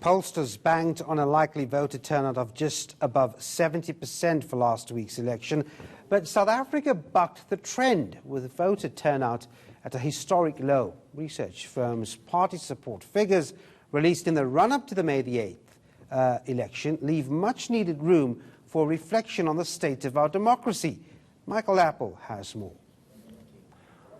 Pollsters banked on a likely voter turnout of just above 70% for last week's election, but South Africa bucked the trend with voter turnout at a historic low. Research firms' party support figures released in the run-up to the May the 8th election leave much-needed room for reflection on the state of our democracy. Michael Appel has more.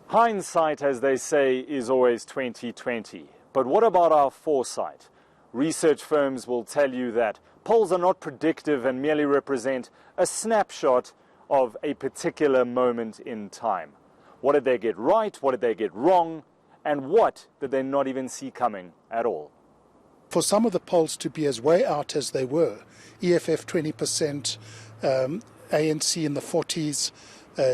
Hindsight, as they say, is always 20/20. But what about our foresight? Research firms will tell you that polls are not predictive and merely represent a snapshot of a particular moment in time. What did they get right? What did they get wrong? And what did they not even see coming at all? For some of the polls to be as way out as they were, EFF 20%, ANC in the 40s,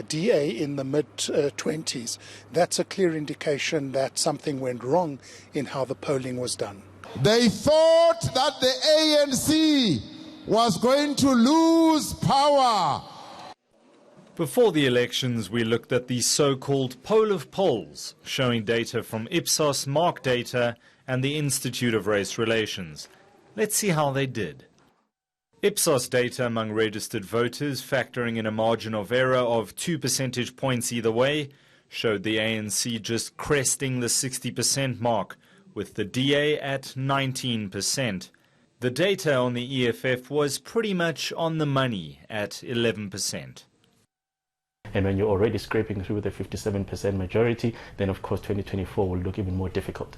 DA in the mid-20s, that's a clear indication that something went wrong in how the polling was done. They thought that the ANC was going to lose power. Before the elections, we looked at the so-called poll of polls, showing data from Ipsos, Mark Data, and the Institute of Race Relations. Let's see how they did. Ipsos data among registered voters, factoring in a margin of error of 2 percentage points either way, showed the ANC just cresting the 60% mark, with the DA at 19%. The data on the EFF was pretty much on the money at 11%. And when you're already scraping through the 57% majority, then of course 2024 will look even more difficult.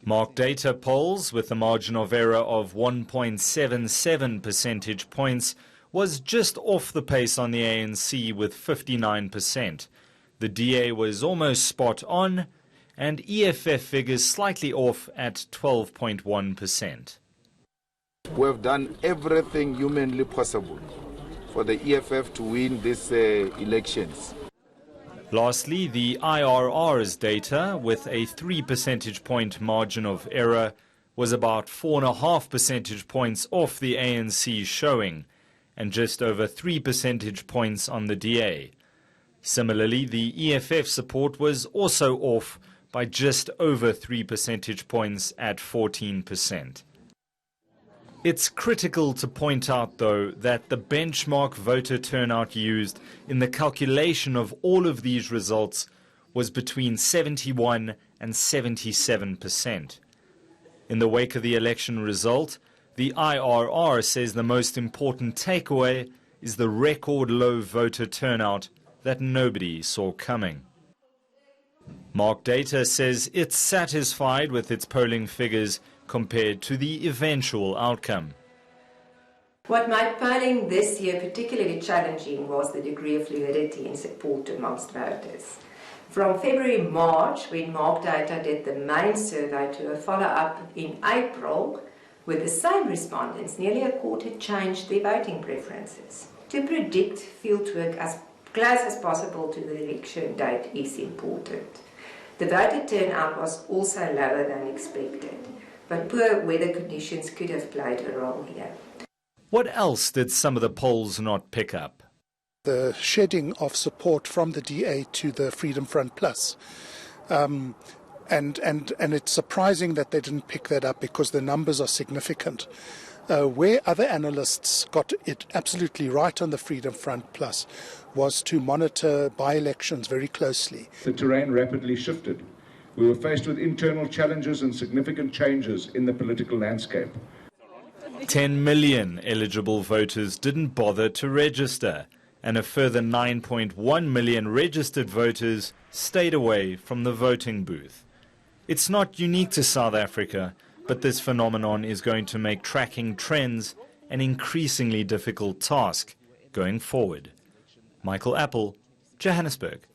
Mark Data polls with a margin of error of 1.77 percentage points was just off the pace on the ANC with 59%. The DA was almost spot on, and EFF figures slightly off at 12.1%. We have done everything humanly possible for the EFF to win these elections. Lastly, the IRR's data, with a 3 percentage point margin of error, was about 4.5 percentage points off the ANC's showing, and just over 3 percentage points on the DA. Similarly, the EFF support was also off by just over 3 percentage points at 14%. It's critical to point out, though, that the benchmark voter turnout used in the calculation of all of these results was between 71 and 77%. In the wake of the election result, the IRR says the most important takeaway is the record low voter turnout that nobody saw coming. Mark Data says it's satisfied with its polling figures compared to the eventual outcome. What made polling this year particularly challenging was the degree of fluidity in support amongst voters. From February-March, when Mark Data did the main survey, to a follow-up in April, with the same respondents, nearly a quarter changed their voting preferences. To predict fieldwork as close as possible to the election date is important. The voter turnout was also lower than expected, but poor weather conditions could have played a role here. What else did some of the polls not pick up? The shedding of support from the DA to the Freedom Front Plus. And it's surprising that they didn't pick that up because the numbers are significant. Where other analysts got it absolutely right on the Freedom Front Plus was to monitor by-elections very closely. The terrain rapidly shifted. We were faced with internal challenges and significant changes in the political landscape. 10 million eligible voters didn't bother to register, and a further 9.1 million registered voters stayed away from the voting booth. It's not unique to South Africa, but this phenomenon is going to make tracking trends an increasingly difficult task going forward. Michael Appel, Johannesburg.